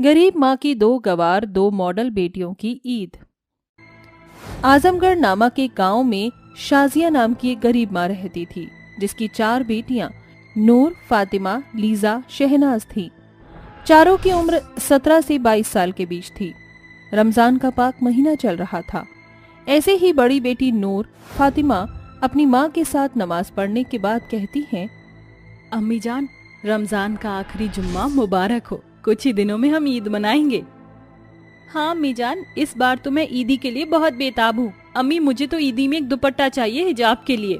गरीब माँ की दो गवार दो मॉडल बेटियों की ईद। आजमगढ़ नामक एक गांव में शाजिया नाम की एक गरीब माँ रहती थी, जिसकी 4 बेटियां नूर, फातिमा, लीजा, शहनाज थी। चारों की उम्र 17 से 22 साल के बीच थी। रमजान का पाक महीना चल रहा था। ऐसे ही बड़ी बेटी नूर, फातिमा अपनी माँ के साथ नमाज पढ़ने के बाद कहती हैं, अम्मी जान, रमजान का आखिरी जुम्मा मुबारक हो। कुछ ही दिनों में हम ईद मनाएंगे। हाँ अम्मी जान, इस बार तो मैं ईदी के लिए बहुत बेताब हूँ। अम्मी, मुझे तो ईदी में एक दुपट्टा चाहिए हिजाब के लिए।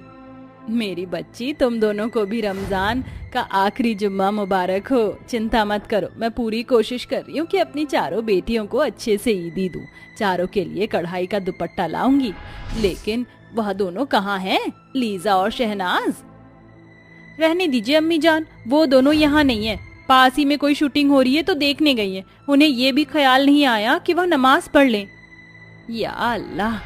मेरी बच्ची, तुम दोनों को भी रमजान का आखिरी जुम्मा मुबारक हो। चिंता मत करो, मैं पूरी कोशिश कर रही हूँ कि अपनी चारों बेटियों को अच्छे से ईदी दूँ। चारों के लिए कढ़ाई का दुपट्टा लाऊंगी। लेकिन वह दोनों कहाँ हैं, लीजा और शहनाज? रहने दीजिए अम्मी जान, वो दोनों यहाँ नहीं है। पास ही में कोई शूटिंग हो रही है तो देखने गई है। उन्हें ये भी ख्याल नहीं आया कि वह नमाज पढ़ लें। या अल्लाह,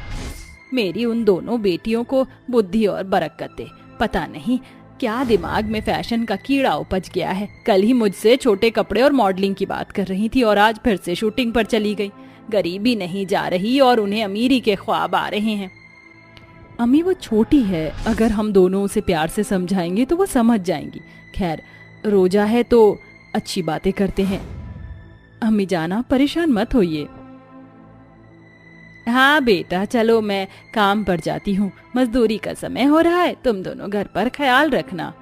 मेरी उन दोनों बेटियों को बुद्धि और बरकत दे। पता नहीं क्या दिमाग में फैशन का कीड़ा उपज गया है। कल ही मुझसे छोटे कपड़े और मॉडलिंग की बात कर रही थी और आज फिर से शूटिंग पर चली गई। गरीबी नहीं जा रही और उन्हें अमीरी के ख्वाब आ रहे हैं। अम्मी, वो छोटी है, अगर हम दोनों उसे प्यार से समझाएंगे तो वो समझ जाएंगी। खैर, रोजा है तो अच्छी बातें करते हैं। अम्मी जाना, परेशान मत होइए। हाँ बेटा, चलो मैं काम पर जाती हूँ। मजदूरी का समय हो रहा है, तुम दोनों घर पर ख्याल रखना।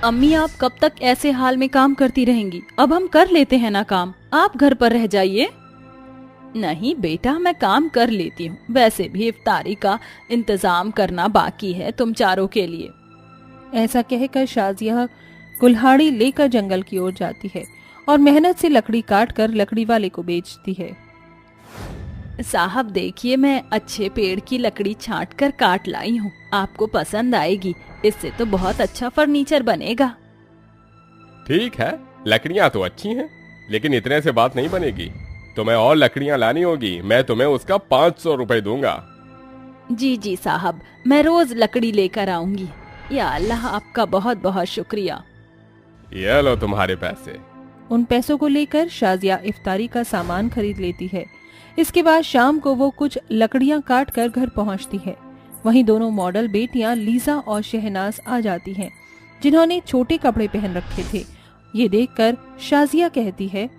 अम्मी, आप कब तक ऐसे हाल में काम करती रहेंगी? अब हम कर लेते हैं ना काम, आप घर पर रह जाइए। नहीं बेटा, मैं काम कर लेती हूँ। वैसे भी इफ्तारी का इंतजाम करना बाकी है तुम चारों के लिए। ऐसा कहकर शाजिया कुल्हाड़ी लेकर जंगल की ओर जाती है और मेहनत से लकड़ी काट कर लकड़ी वाले को बेचती है। साहब देखिए, मैं अच्छे पेड़ की लकड़ी छांट कर काट लाई हूँ, आपको पसंद आएगी। इससे तो बहुत अच्छा फर्नीचर बनेगा। ठीक है, लकड़ियाँ तो अच्छी हैं, लेकिन इतने से बात नहीं बनेगी। तुम्हें और लकड़ियाँ लानी होगी। मैं तुम्हें उसका 500 रुपए दूंगा। जी जी साहब, मैं रोज लकड़ी लेकर आऊंगी। या अल्लाह, आपका बहुत बहुत शुक्रिया। ये लो तुम्हारे पैसे। उन पैसों को लेकर शाजिया इफ्तारी का सामान खरीद लेती है। इसके बाद शाम को वो कुछ लकड़ियां काट कर घर पहुंचती है। वहीं दोनों मॉडल बेटियां लीजा और शहनाज आ जाती हैं, जिन्होंने छोटे कपड़े पहन रखे थे। ये देखकर शाजिया कहती है,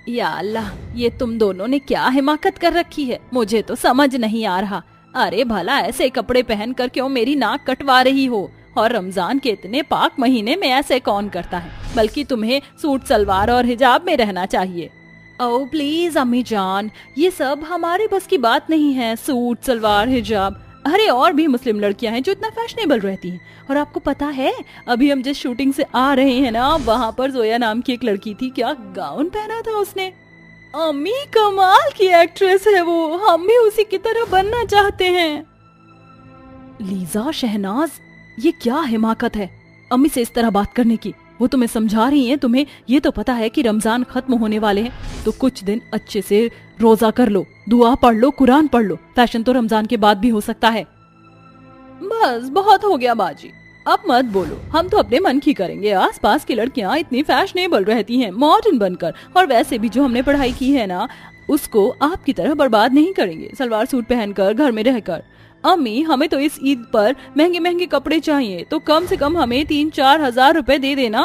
या अल्लाह, ये तुम दोनों ने क्या हिमाकत कर रखी है, मुझे तो समझ नहीं आ रहा। अरे भला, ऐसे कपड़े पहन कर क्यों मेरी नाक कटवा रही हो? और रमजान के इतने पाक महीने में ऐसे कौन करता है? बल्कि तुम्हें सूट सलवार और हिजाब में रहना चाहिए। ओह प्लीज अम्मी जान, ये सब हमारे बस की बात नहीं है। सूट सलवार हिजाब, अरे और भी मुस्लिम लड़कियां हैं जो इतना फैशनेबल रहती हैं। और आपको पता है, अभी हम जिस शूटिंग से आ रहे हैं ना, वहाँ पर जोया नाम की एक लड़की थी, क्या गाउन पहना था उसने। अम्मी, कमाल की एक्ट्रेस है वो, हम भी उसी की तरह बनना चाहते हैं। लीजा, शहनाज, ये क्या हिमाकत है अम्मी से इस तरह बात करने की? वो तुम्हें समझा रही हैं। तुम्हें ये तो पता है कि रमजान खत्म होने वाले हैं, तो कुछ दिन अच्छे से रोजा कर लो, दुआ पढ़ लो, कुरान पढ़ लो। फैशन तो रमजान के बाद भी हो सकता है। बस बहुत हो गया बाजी, अब मत बोलो। हम तो अपने मन की करेंगे। आसपास की लड़कियां इतनी फैशनेबल रहती हैं, मॉडर्न बनकर। और वैसे भी जो हमने पढ़ाई की है ना, उसको आपकी तरह बर्बाद नहीं करेंगे सलवार सूट पहनकर घर में रहकर। अम्मी, हमें तो इस ईद पर महंगे महंगे कपड़े चाहिए, तो कम से कम हमें 3-4 हजार रुपए दे देना।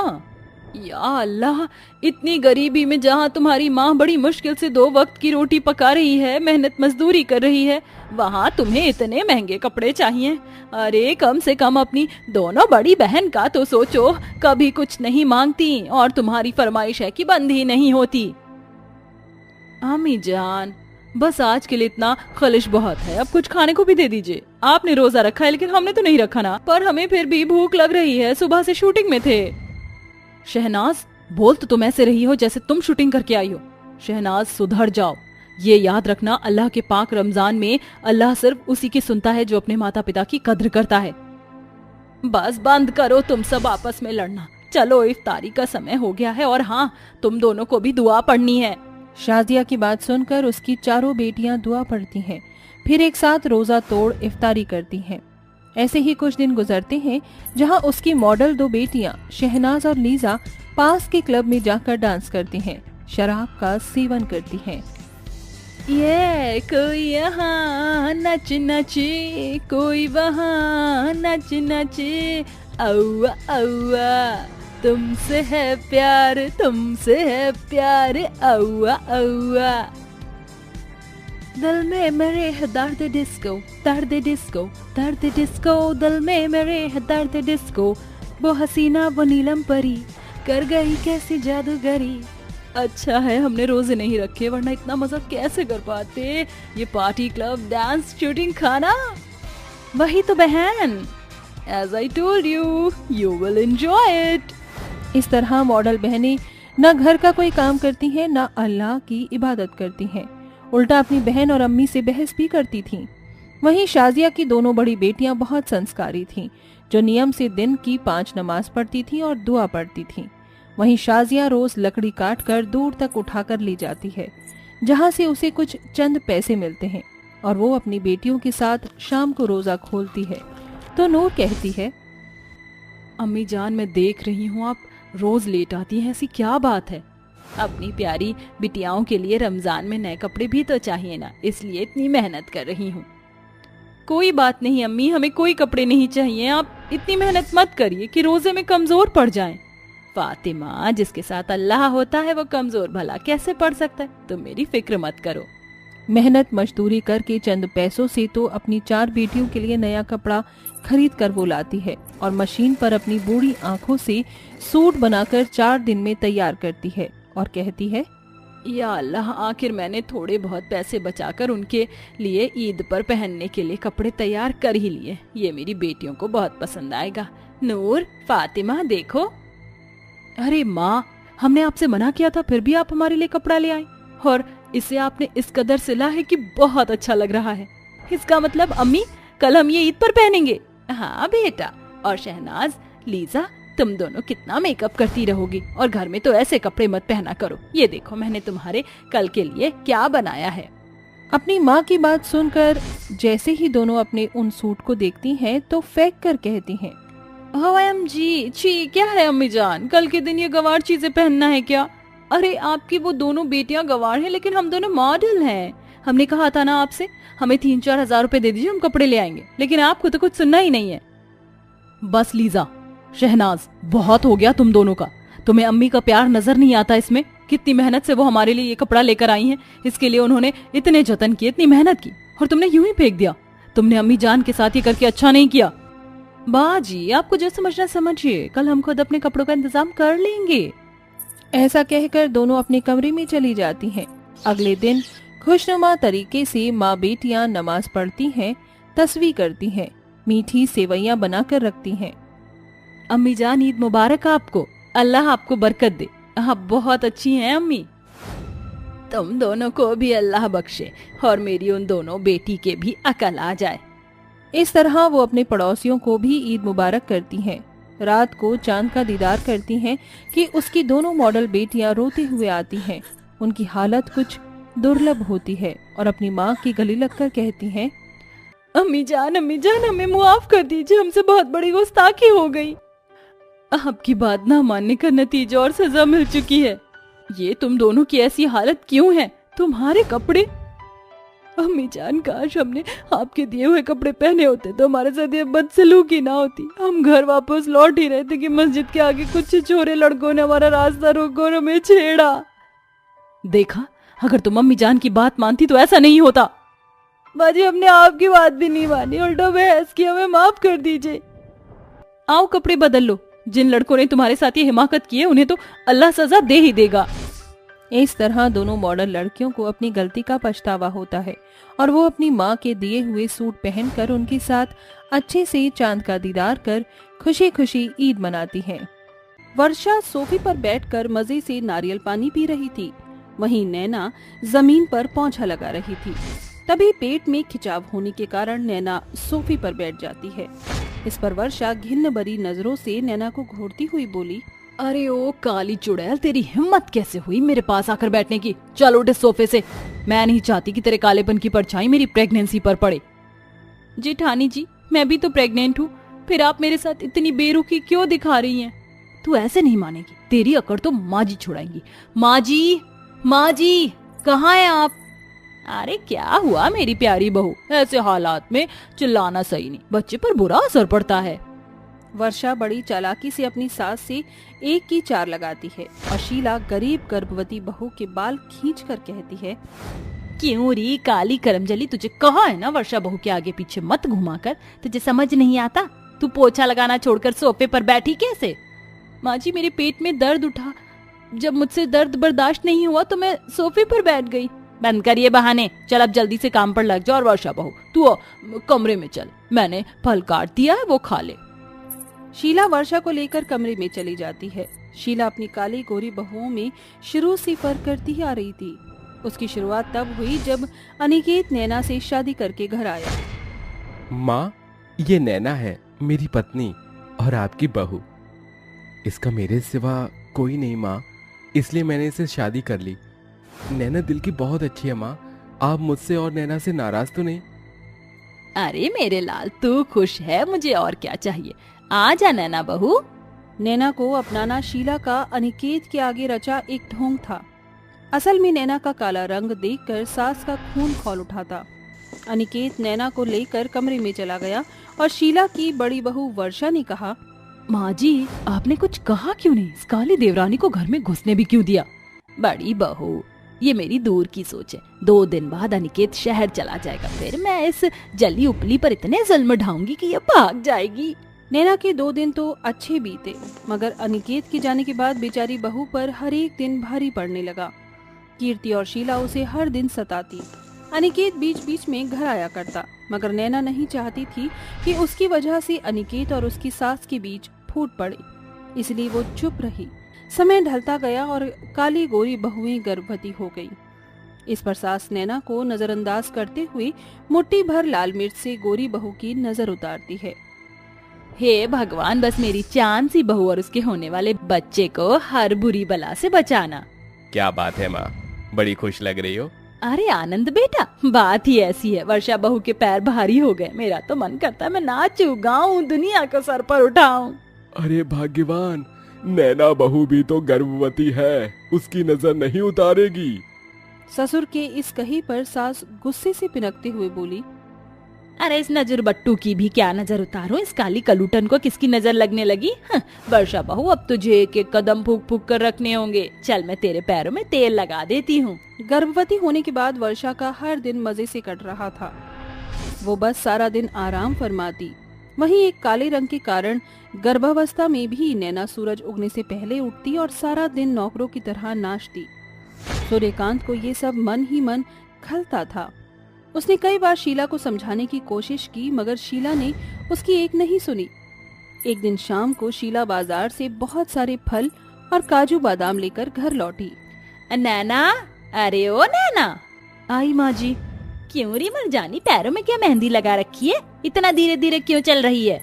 या अल्लाह, इतनी गरीबी में जहाँ तुम्हारी माँ बड़ी मुश्किल से 2 वक्त की रोटी पका रही है, मेहनत मजदूरी कर रही है, वहाँ तुम्हें इतने महंगे कपड़े चाहिए? अरे कम से कम अपनी दोनों बड़ी बहन का तो सोचो। कभी कुछ नहीं मांगती और तुम्हारी फरमाइश है कि बंद ही नहीं होती। अम्मी जान, बस आज के लिए इतना खलिश बहुत है। अब कुछ खाने को भी दे दीजिए। आपने रोजा रखा है, लेकिन हमने तो नहीं रखा ना। पर हमें फिर भी भूख लग रही है, सुबह से शूटिंग में थे। शहनाज, बोल तो तुम ऐसे रही हो जैसे तुम शूटिंग करके आई हो। शहनाज, सुधर जाओ। ये याद रखना, अल्लाह के पाक रमजान में अल्लाह सिर्फ उसी की सुनता है जो अपने माता पिता की कद्र करता है। बस बंद करो तुम सब आपस में लड़ना। चलो, इफ्तारी का समय हो गया है। और हाँ, तुम दोनों को भी दुआ पढ़नी है। शाजिया की बात सुनकर उसकी चारों बेटियां दुआ पढ़ती हैं, फिर एक साथ रोजा तोड़ इफ्तारी करती हैं। ऐसे ही कुछ दिन गुजरते हैं, जहां उसकी मॉडल 2 बेटियां शहनाज और लीजा पास के क्लब में जाकर डांस करती हैं। शराब का सेवन करती हैं। ये कोई यहाँ नच नचे, कोई वहाँ नच नचे, औआ औआ तुमसे है प्यार, तुमसे है प्यार, औआ औआ। दिल में मेरे है दर्द डिस्को, दर्द डिस्को, दर्द डिस्को, दिल में मेरे है दर्द डिस्को, वो हसीना वो नीलम परी कर गई कैसी जादूगरी। अच्छा है हमने रोजे नहीं रखे, वरना इतना मजा कैसे कर पाते। ये पार्टी क्लब डांस शूटिंग खाना, वही तो बहन। As I told you, you will enjoy it. इस तरह मॉडल बहनें न घर का कोई काम करती हैं, न अल्लाह की इबादत करती हैं, उल्टा अपनी बहन और अम्मी से बहस भी करती थीं। वहीं शाजिया की दोनों बड़ी बेटियां बहुत संस्कारी थीं, जो नियम से दिन की 5 नमाज पढ़ती थीं और दुआ पढ़ती थीं। वहीं शाजिया रोज लकड़ी काट कर दूर तक उठाकर ले जाती है, जहां से उसे कुछ चंद पैसे मिलते हैं, और वो अपनी बेटियों के साथ शाम को रोजा खोलती है। तो नूर कहती है, अम्मी जान मैं देख रही हूँ आप रोज लेट आती हैं, ऐसी क्या बात है? अपनी प्यारी बिटियाओं के लिए रमजान में नए कपड़े भी तो चाहिए ना, इसलिए इतनी मेहनत कर रही हूँ। कोई बात नहीं अम्मी, हमें कोई कपड़े नहीं चाहिए, आप इतनी मेहनत मत करिए कि रोजे में कमजोर पड़ जाएं। फातिमा, जिसके साथ अल्लाह होता है वो कमजोर भला कैसे पड़ सकता है? तुम मेरी फिक्र मत करो। मेहनत मजदूरी करके चंद पैसों से तो अपनी 4 बेटियों के लिए नया कपड़ा खरीद कर वो लाती है और मशीन पर अपनी बूढ़ी आंखों से सूट बनाकर 4 दिन में तैयार करती है और कहती है, या अल्लाह, आखिर मैंने थोड़े बहुत पैसे बचाकर उनके लिए ईद पर पहनने के लिए कपड़े तैयार कर ही लिए। ये मेरी बेटियों को बहुत पसंद आएगा। नूर, फातिमा देखो। अरे माँ, हमने आपसे मना किया था, फिर भी आप हमारे लिए कपड़ा ले आए, और इसे आपने इस कदर सिला है कि बहुत अच्छा लग रहा है। इसका मतलब अम्मी कल हम ये ईद पर पहनेंगे। हाँ बेटा। और शहनाज, लीजा, तुम दोनों कितना मेकअप करती रहोगी, और घर में तो ऐसे कपड़े मत पहना करो। ये देखो मैंने तुम्हारे कल के लिए क्या बनाया है। अपनी माँ की बात सुनकर जैसे ही दोनों अपने उन सूट को देखती हैं तो फेंक कर कहती हैं, OMG, छी, क्या है अम्मी जान, कल के दिन ये गवार चीजें पहनना है क्या? अरे आपकी वो दोनों बेटियां गवार हैं, लेकिन हम दोनों मॉडल हैं। हमने कहा था ना आपसे, हमें 3-4 हजार रुपए दे दीजिए, हम कपड़े ले आएंगे, लेकिन आपको तो कुछ सुनना ही नहीं है। बस लीजा, शहनाज, बहुत हो गया तुम दोनों का। तुम्हें अम्मी का प्यार नजर नहीं आता इसमें? कितनी मेहनत से वो हमारे लिए ये कपड़ा लेकर आई हैं, इसके लिए उन्होंने इतने जतन किए, इतनी मेहनत की, और तुमने यूं ही फेंक दिया। तुमने अम्मी जान के साथ ये करके अच्छा नहीं किया। बाजी, आपको जो समझना समझिए, कल हम खुद अपने कपड़ों का इंतजाम कर लेंगे। ऐसा कहकर दोनों अपने कमरे में चली जाती हैं। अगले दिन खुशनुमा तरीके से माँ बेटियां नमाज पढ़ती हैं, तस्वीर करती हैं, मीठी सेवैयां बनाकर रखती हैं। अम्मी जान, ईद मुबारक आपको, अल्लाह आपको बरकत दे, आप बहुत अच्छी हैं अम्मी। तुम दोनों को भी अल्लाह बख्शे, और मेरी उन दोनों बेटी के भी अकल आ जाए। इस तरह वो अपने पड़ोसियों को भी ईद मुबारक करती हैं। रात को चांद का दीदार करती हैं कि उसकी दोनों मॉडल बेटियां रोते हुए आती हैं। उनकी हालत कुछ दुर्लभ होती है और अपनी माँ की गले लगकर कहती हैं, अम्मी जान, हमें मुआफ कर दीजिए, हमसे बहुत बड़ी गुस्ताखी हो गई। आपकी बात ना मानने का नतीजा और सजा मिल चुकी है। ये तुम दोनों की ऐसी हालत क्यों है? तुम्हारे कपड़े। अम्मी जान, काश हमने आपके दिए हुए कपड़े पहने होते तो हमारे साथ ये बदसलूकी ना होती। हम घर वापस लौट ही रहे थे कि मस्जिद के आगे कुछ छोरे लड़कों ने हमारा रास्ता रोका और हमें छेड़ा। देखा, अगर तुम अम्मी जान की बात मानती तो ऐसा नहीं होता। बाजी, हमने आपकी बात भी नहीं मानी, उल्टा बहस की, हमें माफ कर दीजिए। आओ कपड़े बदल लो, जिन लड़कों ने तुम्हारे साथ ये हिमाकत की है उन्हें तो अल्लाह सजा दे ही देगा। इस तरह दोनों मॉडल लड़कियों को अपनी गलती का पछतावा होता है और वो अपनी माँ के दिए हुए सूट पहनकर उनके साथ अच्छे से चांद का दीदार कर खुशी खुशी ईद मनाती हैं। वर्षा सोफे पर बैठकर मजे से नारियल पानी पी रही थी, वहीं नैना जमीन पर पोंछा लगा रही थी। तभी पेट में खिंचाव होने के कारण नैना सोफे पर बैठ जाती है। इस पर वर्षा घिन्न भरी नजरों से नैना को घूरती हुई बोली, अरे ओ काली चुड़ैल, तेरी हिम्मत कैसे हुई मेरे पास आकर बैठने की? चल उठ इस सोफे से। मैं नहीं चाहती कि तेरे कालेपन की परछाई मेरी प्रेगनेंसी पर पड़े। जेठानी जी, मैं भी तो प्रेग्नेंट हूँ, फिर आप मेरे साथ इतनी बेरुखी क्यों दिखा रही हैं? तू ऐसे नहीं मानेगी, तेरी अकड़ तो माँ जी छुड़ाएंगी। माँ जी, माँ जी कहाँ हैं आप? अरे क्या हुआ मेरी प्यारी बहू, ऐसे हालात में चिल्लाना सही नहीं, बच्चे पर बुरा असर पड़ता है। वर्षा बड़ी चालाकी से अपनी सास से एक की चार लगाती है और शीला गरीब गर्भवती बहू के बाल खींचकर कहती है, क्यों री काली करमजली, तुझे कहा है ना वर्षा बहू के आगे पीछे मत घुमा कर, तुझे समझ नहीं आता? तू पोछा लगाना छोड़कर सोफे पर बैठी कैसे? माँ जी मेरे पेट में दर्द उठा, जब मुझसे दर्द बर्दाश्त नहीं हुआ तो मैं सोफे पर बैठ गई। बंद कर ये बहाने, चल अब जल्दी से काम पर लग जा। और वर्षा बहू तू कमरे में चल, मैंने फल काट दिया है, वो खा ले। शीला वर्षा को लेकर कमरे में चली जाती है। शीला अपनी काली गोरी बहुओं में शुरू से फर्क करती ही आ रही थी। उसकी शुरुआत तब हुई जब अनिकेत नैना से शादी करके घर आया। माँ, ये नैना है मेरी पत्नी और आपकी बहू। इसका मेरे सिवा कोई नहीं माँ, इसलिए मैंने इसे शादी कर ली। नैना दिल की बहुत अच्छी है माँ, आप मुझसे और नैना से नाराज तो नहीं? अरे मेरे लाल तू खुश है, मुझे और क्या चाहिए। आ जा नैना बहू। नैना को अपनाना शीला का अनिकेत के आगे रचा एक ढोंग था। असल में नैना का काला रंग देखकर सास का खून खौल उठा था। अनिकेत नैना को लेकर कमरे में चला गया और शीला की बड़ी बहू वर्षा ने कहा, माँ जी आपने कुछ कहा क्यों नहीं? इस काली देवरानी को घर में घुसने भी क्यों दिया? बड़ी बहू ये मेरी दूर की सोच है, 2 दिन बाद अनिकेत शहर चला जाएगा, फिर मैं इस जली उपली पर इतने जुल्म ढाऊंगी कि ये भाग जाएगी। नैना के 2 दिन तो अच्छे बीते, मगर अनिकेत के जाने के बाद बेचारी बहू पर हर एक दिन भारी पड़ने लगा। कीर्ति और शीला उसे हर दिन सताती। अनिकेत बीच बीच में घर आया करता, मगर नैना नहीं चाहती थी कि उसकी वजह से अनिकेत और उसकी सास के बीच फूट पड़े, इसलिए वो चुप रही। समय ढलता गया और काली गोरी बहुएं गर्भवती हो गई। इस पर सास नैना को नजरअंदाज करते हुए मुट्ठी भर लाल मिर्च से गोरी बहू की नजर उतारती है। हे भगवान, बस मेरी चांद सी बहू और उसके होने वाले बच्चे को हर बुरी बला से बचाना। क्या बात है माँ, बड़ी खुश लग रही हो। अरे आनंद बेटा, बात ही ऐसी है, वर्षा बहू के पैर भारी हो गए। मेरा तो मन करता है मैं नाचूं गाऊं, दुनिया को सर पर उठाऊं। अरे भाग्यवान, नैना बहू भी तो गर्भवती है, उसकी नजर नहीं उतारेगी। ससुर के इस कही पर सास गुस्से से पिनकते हुए बोली, अरे इस नजर बट्टू की भी क्या नजर उतारो, इस काली कलूटन को किसकी नजर लगने लगी? वर्षा बहू अब तुझे एक एक कदम फूक फूक कर रखने होंगे, चल मैं तेरे पैरों में तेल लगा देती हूँ। गर्भवती होने के बाद वर्षा का हर दिन मजे से कट रहा था। वो बस सारा दिन आराम फरमाती। वहीं एक काले रंग के कारण गर्भावस्था में भी नैना सूरज उगने से पहले उठती और सारा दिन नौकरों की तरह नाचती। सूर्यकांत को ये सब मन ही मन खलता था। उसने कई बार शीला को समझाने की कोशिश की, मगर शीला ने उसकी एक नहीं सुनी। एक दिन शाम को शीला बाजार से बहुत सारे फल और काजू बादाम लेकर घर लौटी। नैना, अरे ओ नैना। आई माँ जी। क्यों री मरजानी, पैरों में क्या मेहंदी लगा रखी है? इतना धीरे धीरे क्यों चल रही है?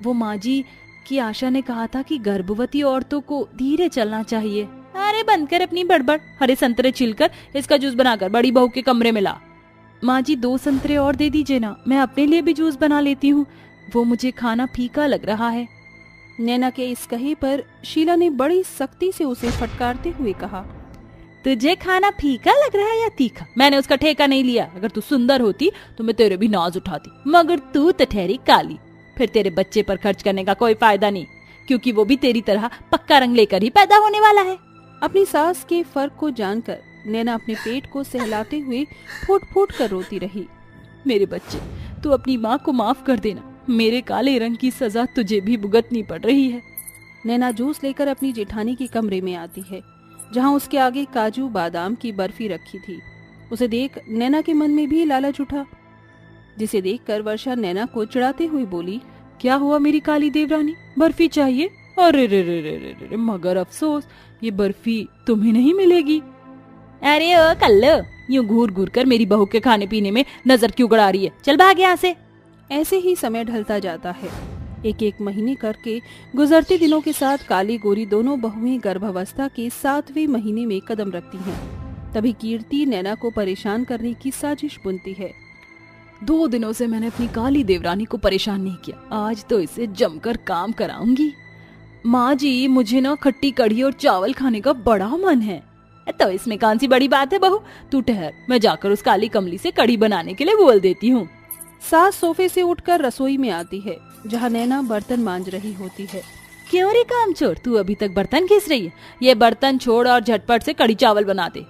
वो माँ जी की आशा ने कहा था कि गर्भवती औरतों को धीरे चलना चाहिए। अरे बंद कर अपनी बड़बड़, हरे संतरे छिलकर इसका जूस बनाकर बड़ी बहू के कमरे में ला। माँ जी 2 संतरे और दे दीजिए ना, मैं अपने लिए भी जूस बना लेती हूँ, वो मुझे खाना फीका लग रहा है। नैना के इस कहे पर शीला ने बड़ी सख्ती से उसे फटकारते हुए कहा, तुझे खाना फीका लग रहा है या तीखा? मैंने उसका ठेका नहीं लिया। अगर तू सुंदर होती तो मैं तेरे भी नाज उठाती, मगर तू तो ठहरी काली। फिर तेरे बच्चे पर खर्च करने का कोई फायदा नहीं, क्योंकि वो भी तेरी तरह पक्का रंग लेकर ही पैदा होने वाला है। अपनी सास के फर्क को जानकर नैना अपने पेट को सहलाते हुए फूट फूट कर रोती रही। मेरे बच्चे, तू अपनी माँ को माफ कर देना, मेरे काले रंग की सजा तुझे भी भुगतनी पड़ रही है। नैना जूस लेकर अपनी जेठानी के कमरे में आती है, जहाँ उसके आगे काजू बादाम की बर्फी रखी थी। उसे देख नैना के मन में भी लालच उठा, जिसे देखकर वर्षा नैना को चिढ़ाते हुए बोली, क्या हुआ मेरी काली देवरानी, बर्फी चाहिए? अरे रे रे रे रे रे, मगर अफसोस ये बर्फी तुम्हें नहीं मिलेगी। अरे ओ कल्लो, यूं घूर घूर कर मेरी बहू के खाने पीने में नजर क्यों गड़ा रही है? चल भाग यहाँ से। ऐसे ही समय ढलता जाता है। एक एक महीने करके गुजरते दिनों के साथ काली गोरी दोनों बहुएं गर्भावस्था के 7वें महीने में कदम रखती हैं। तभी कीर्ति नैना को परेशान करने की साजिश बुनती है। 2 दिनों से मैंने अपनी काली देवरानी को परेशान नहीं किया, आज तो इसे जमकर काम कराऊंगी। माँ जी मुझे ना खट्टी कढ़ी और चावल खाने का बड़ा मन है। तो इसमें कौन सी बड़ी बात है बहू, तू ठहर, मैं जाकर उस काली कमली से कड़ी बनाने के लिए बोल देती हूँ। सास सोफे से उठकर रसोई में आती है, जहाँ नैना बर्तन मांज रही होती है। क्यों रे कामचोर, तू अभी तक बर्तन घिस रही है? ये बर्तन छोड़ और झटपट से कड़ी चावल बना दे।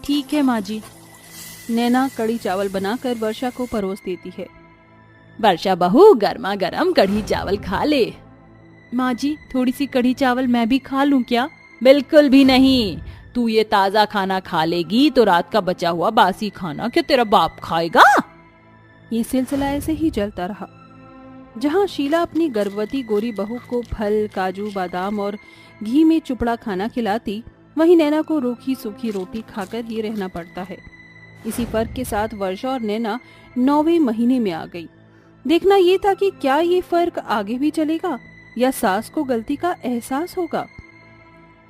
ठीक है माँ जी। नैना कड़ी चावल बनाकर वर्षा को परोस देती है। वर्षा बहू, गर्मा गर्म कढ़ी चावल खा ले। माँ जी, थोड़ी सी कढ़ी चावल मैं भी खा लूं क्या? बिल्कुल भी नहीं, तू ये ताजा खाना खा लेगी तो रात का बचा हुआ बासी खाना क्या तेरा बाप खाएगा? ये सिलसिला ऐसे ही चलता रहा। जहाँ शीला अपनी गर्भवती गोरी बहू को फल, काजू, बादाम और घी में चुपड़ा खाना खिलाती, वहीं नैना को रूखी सूखी रोटी खाकर ही रहना पड़ता है। इसी फर्क के साथ वर्षा और नैना 9वें महीने में आ गई। देखना ये था कि क्या ये फर्क आगे भी चलेगा या सास को गलती का एहसास होगा।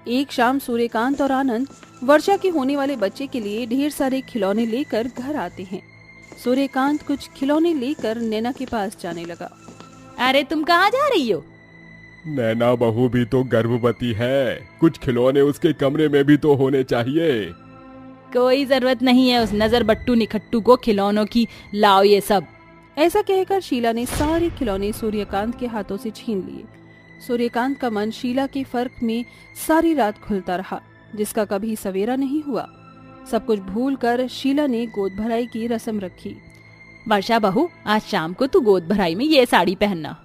एक शाम सूर्यकांत और आनंद वर्षा के होने वाले बच्चे के लिए ढेर सारे खिलौने लेकर घर आते हैं। सूर्यकांत कुछ खिलौने लेकर नैना के पास जाने लगा। अरे तुम कहाँ जा रही हो? नैना बहू भी तो गर्भवती है, कुछ खिलौने उसके कमरे में भी तो होने चाहिए। कोई जरूरत नहीं है उस नजर बट्टू निखट्टू को खिलौनों की, लाओ ये सब। ऐसा कहकर शीला ने सारे खिलौने सूर्यकांत के हाथों से छीन लिए। सूर्यकांत का मन शीला के फर्क में सारी रात खुलता रहा, जिसका कभी सवेरा नहीं हुआ। सब कुछ भूलकर शीला ने गोद भराई की रस्म रखी। वर्षा बहू, आज शाम को तू गोद भराई में ये साड़ी पहनना।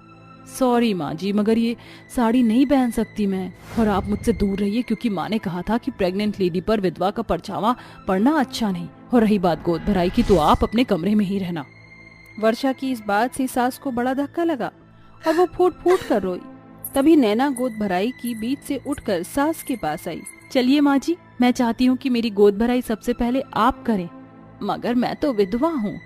सॉरी माँ जी, मगर ये साड़ी नहीं पहन सकती मैं, और आप मुझसे दूर रहिए क्योंकि माँ ने कहा था कि प्रेग्नेंट लेडी पर विधवा का परछावा पड़ना अच्छा नहीं। और रही बात गोद भराई की, तो आप अपने कमरे में ही रहना। वर्षा की इस बात से सास को बड़ा धक्का लगा और वो फूट फूट कर रोई। तभी नैना गोद भराई की बीच से उठकर सास के पास आई। चलिए माँ जी, मैं चाहती हूँ कि मेरी गोद भराई सबसे पहले आप करें। मगर मैं तो विधवा हूँ।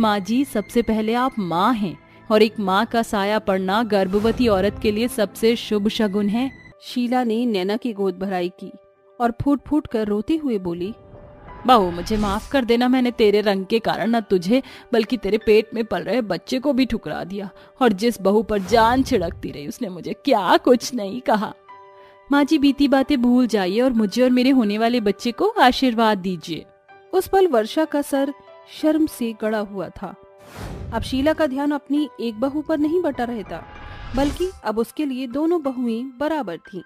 माँ जी, सबसे पहले आप माँ हैं और एक माँ का साया पड़ना गर्भवती औरत के लिए सबसे शुभ शगुन है। शीला ने नैना की गोद भराई की और फूट फूट कर रोते हुए बोली, बहू मुझे माफ कर देना, मैंने तेरे रंग के कारण न तुझे बल्कि तेरे पेट में पल रहे बच्चे को भी ठुकरा दिया। और जिस बहू पर जान छिड़कती रही उसने मुझे क्या कुछ नहीं कहा। माँ जी, बीती बातें भूल जाइए और मुझे और मेरे होने वाले बच्चे को आशीर्वाद दीजिए। उस पल वर्षा का सर शर्म से गड़ा हुआ था। अब शीला का ध्यान अपनी एक बहू पर नहीं बटा रहता, बल्कि अब उसके लिए दोनों बहुएं बराबर थीं।